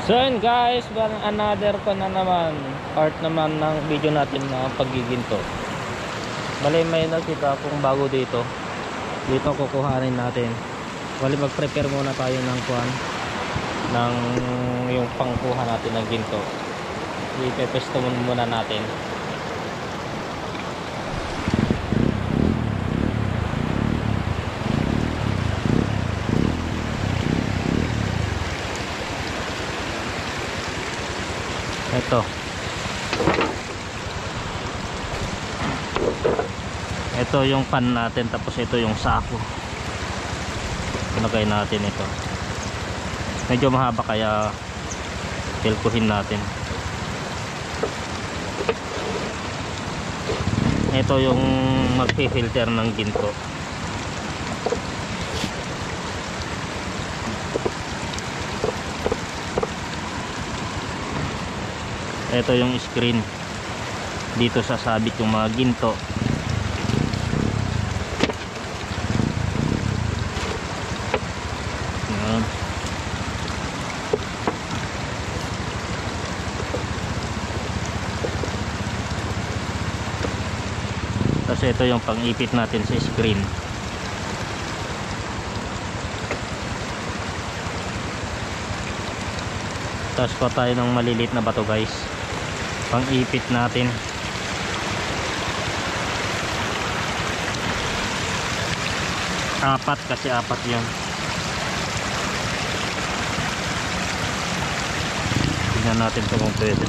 So yun guys, another pa na naman part naman ng video natin na paggiginto. Bali may nakita akong bago dito. Dito kukuhanin natin. Bali mag-prepare muna tayo ng kuhan ng yung pangkuha natin ng ginto. Ipepesto muna natin. Ito yung pan natin, tapos ito yung sako. Ilagay natin ito. Medyo mahaba kaya pilkuhin natin. Ito yung magpi-filter ng ginto. Ito yung screen. Dito sasabit yung mga ginto. Kasi ito yung pang-ipit natin sa screen. Tapos pa tayo ng maliliit na bato guys, pang-ipit natin. Apat, kasi apat yun. Tignan natin ito kung pwede.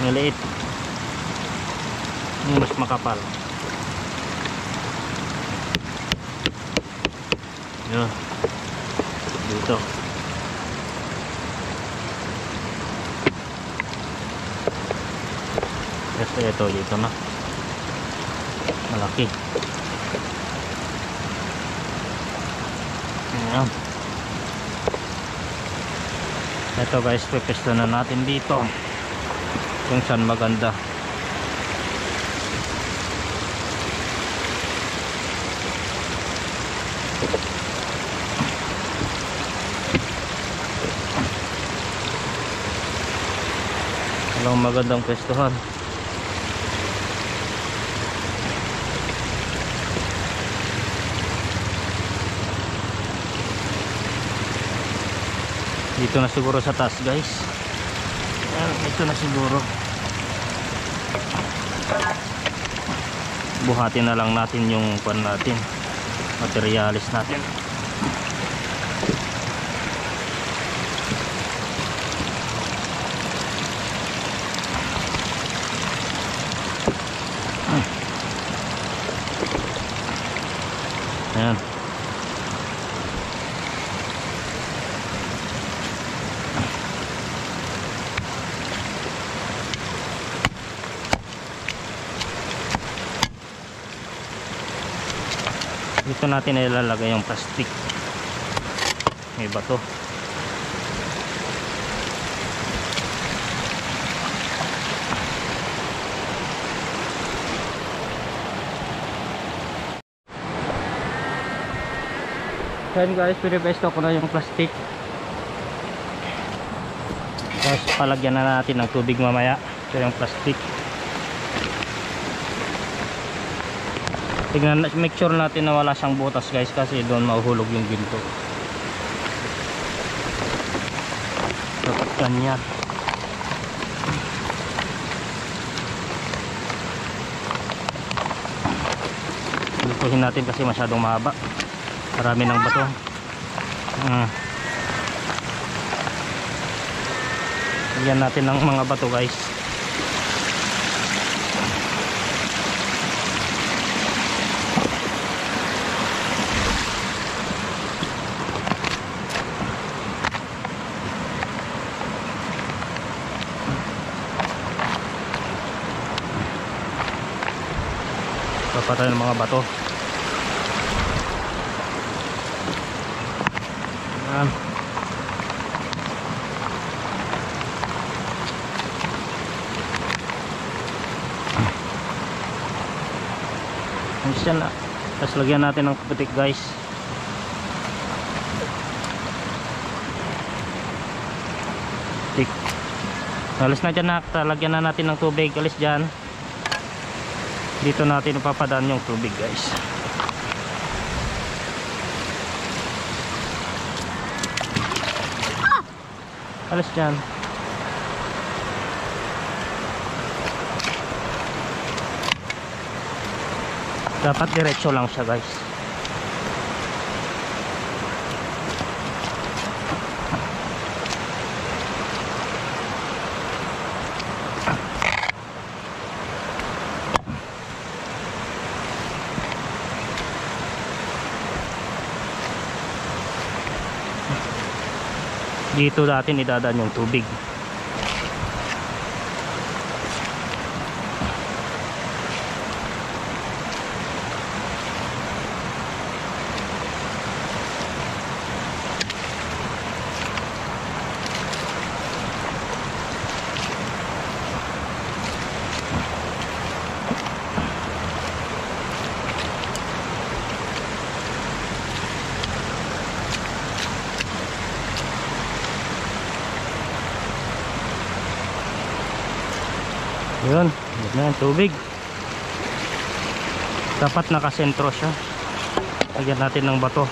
Maliit, mas makapal. Yun. Dito kasi ito dito na malaki. Ayan. Ito guys, pipesto na natin dito kung saan maganda. Walang magandang pwestuhan. Dito na siguro sa taas guys. Ito na siguro. Buhatin na lang natin yung pan natin, materialis natin. Ayan. Dito natin ilalagay yung plastic. May bato. Ayan guys, pinipesto ko na yung plastic. Tapos palagyan na natin ng tubig mamaya. Ito yung plastic. Tignan, make sure natin na wala siyang butas guys, kasi doon mahuhulog yung ginto. Dapat ganyan. Lutuhin natin kasi masyadong mahaba. Marami ng bato. Lagyan natin ng mga bato guys. para ng mga bato. Yan. Yan na. Tapos lagyan natin ng putik guys. Putik. Alis na dyan na. Lagyan na natin ng tubig. Alis dyan. Dito natin ipapadaan yung tubig guys. Alis dyan. Dapat diretso lang siya guys. Dito natin idadaan yung tubig. Yun, yun na yung tubig. Dapat nakasentro siya. Lagyan natin ng bato.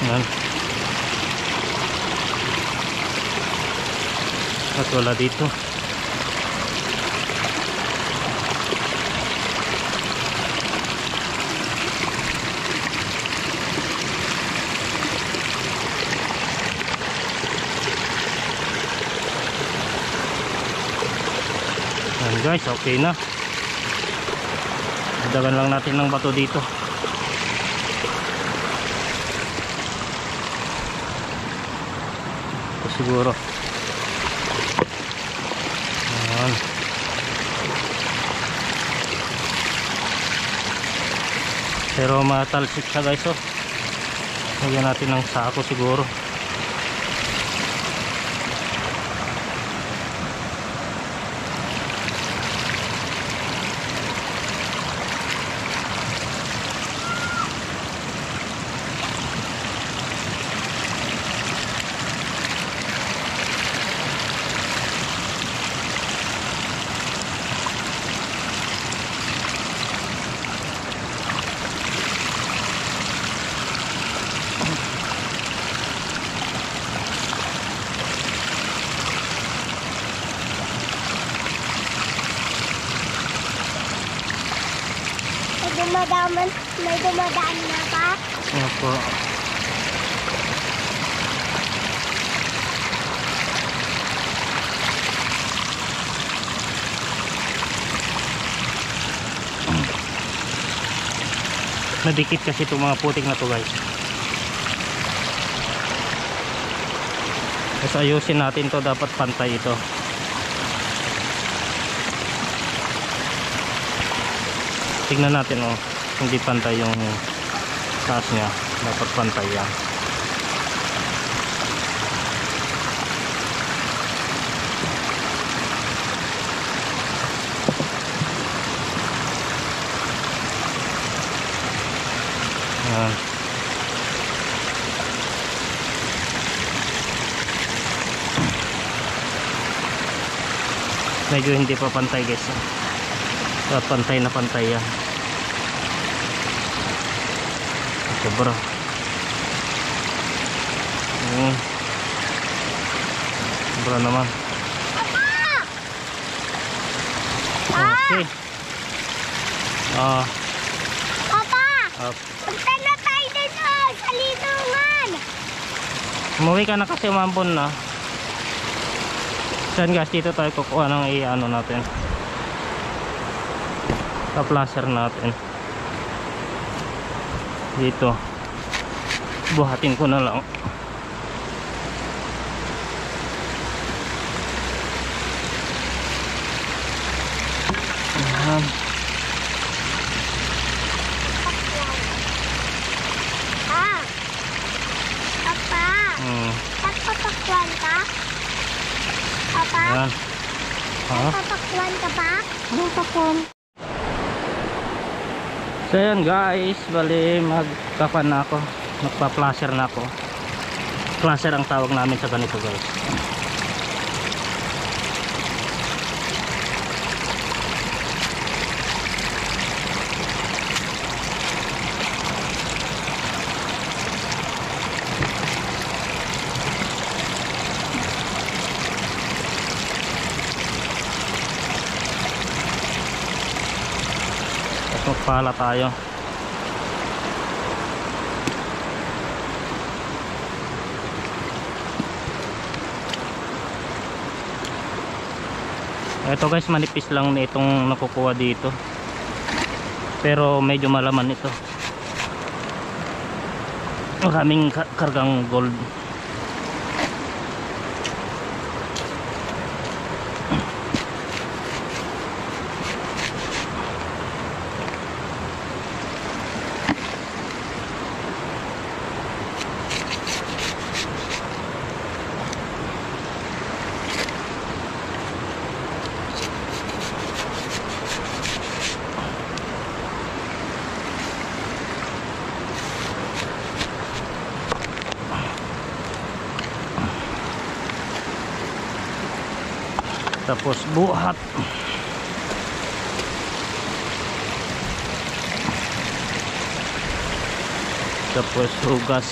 Yan. At wala dito. Yan guys, okay na. Dagan lang natin ng bato dito. Ito siguro. Ayan. Pero matalsik siya guys, oh. Lagyan natin ng sako siguro. May dumadaan na pa? Opo. Nadikit kasi itong mga putik na to guys. Tapos ayusin natin to, dapat pantay ito. Tignan natin oh, hindi pantay yung taas niya, dapat pantay yan. Yan. Medyo hindi pa pantay guys, dapat pantay na pantay yan. Sobra. Sobra naman. Okay. Papa! Punta na tayo dito sa linungan! Umuwi ka na kasi umampon na. Saan guys, dito tayo kukuha ng i-ano natin. Ka-placer natin. Dito buhatin ko na lang. Yan. Ah, Papa, nagpapakwan ka? Papa, Yan. Ha? nagpapakwan ka pa? Anong pakwan? So yan guys, bali magkapan na ako, magpa-placer na ako. Placer ang tawag namin sa ganito guys. Magpala tayo. Ito guys, manipis lang itong nakukuha dito, pero medyo malaman ito. Maraming kargang gold. Tapos buhat. Tapos hugas.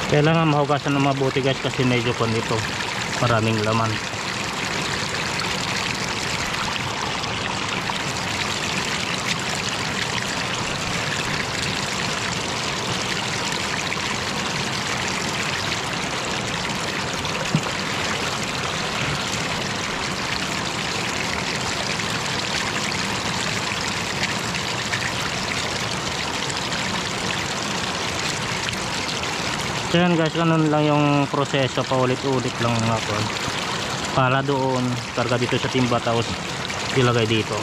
Kailangan mahugasan ng mabuti guys, kasi medyo kon ito, maraming laman. So yan guys, ganun lang yung proseso, paulit-ulit lang ako. Pala doon, karga dito sa timba, tapos ilagay dito.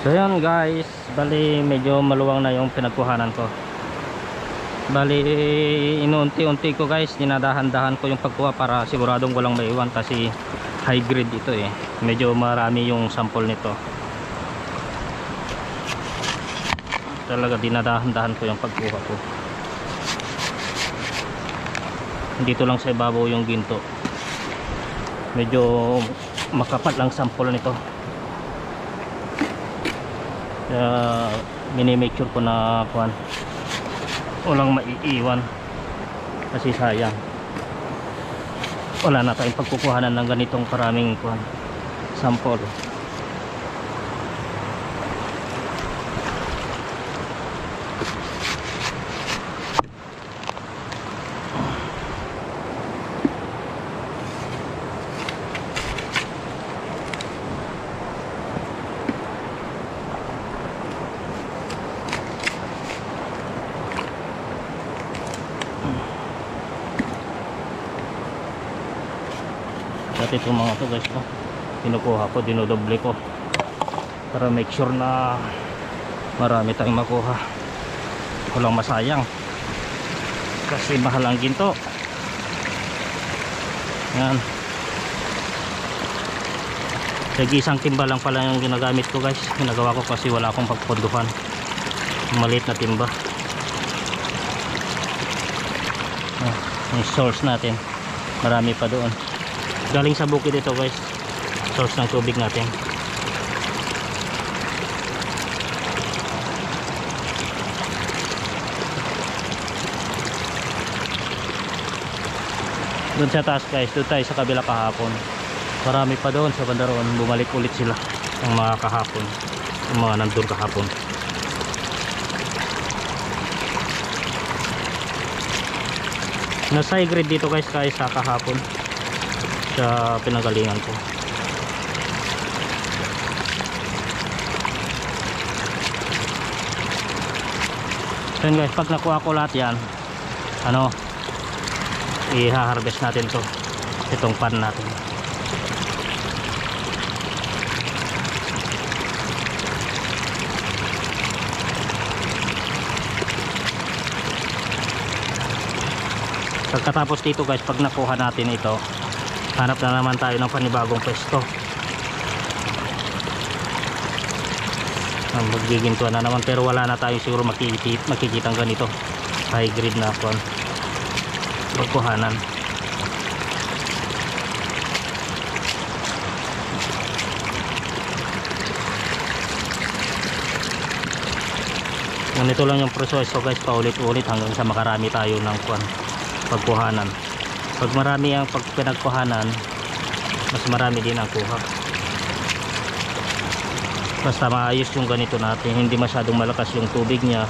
So yan guys, bali medyo maluwang na yung pinagkuhanan ko. Bali inunti-unti ko guys, dinadahan-dahan ko yung pagkuha para siguradong walang maiwan, kasi high grade ito eh. Medyo marami yung sample nito. Talaga dinadahan-dahan ko yung pagkuha ko. Dito lang sa ibabaw yung ginto. Medyo makapal lang sample nito. Kaya minimake sure ko na kuhan, walang maiiwan, kasi sayang wala na tayong pagkukuhanan ng ganitong karaming kuhan sample. Dati itong mga to guys, kinukuha ko, dinodoble ko para make sure na marami tayong makuha, walang masayang kasi mahal ang ginto. Yan, isang timba lang pala yung ginagamit ko guys, ginagawa ko kasi wala akong pagpunduhan, maliit na timba. Yung source natin, marami pa doon, galing sa bukid ito guys, source ng tubig natin. Doon sa taas guys, doon tayo sa kabila kahapon, marami pa doon sa bandaron, bumalik ulit sila ang mga kahapon, ang mga nandun kahapon. Nasa high grade dito guys kaya sa kahapon sa pinanggalingan ko. Then guys, pag nakuha ko lahat yan, i-harvest natin to, itong pan natin. Pagkatapos dito guys, pag nakuha natin ito, hanap na naman tayo ng panibagong pwesto. Maggigintuan na naman, pero wala na tayo siguro makikitang ganito high grade na pagkuhanan. Ganito lang yung proseso guys, paulit-ulit hanggang sa makarami tayo ng pagkuhanan. Pag marami ang pinagkuhanan, mas marami din ang kuha. Basta maayos yung ganito natin, hindi masyadong malakas yung tubig niya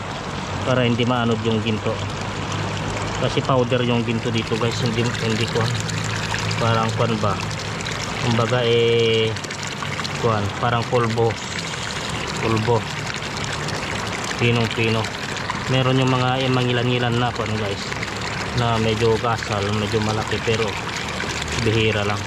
para hindi maanod yung ginto, kasi powder yung ginto dito guys, hindi parang ba, kumbaga parang pulbo, pinong-pino. Meron yung mga mangilan-ngilan na guys, na medyo gasal, medyo malaki, pero bihira lang.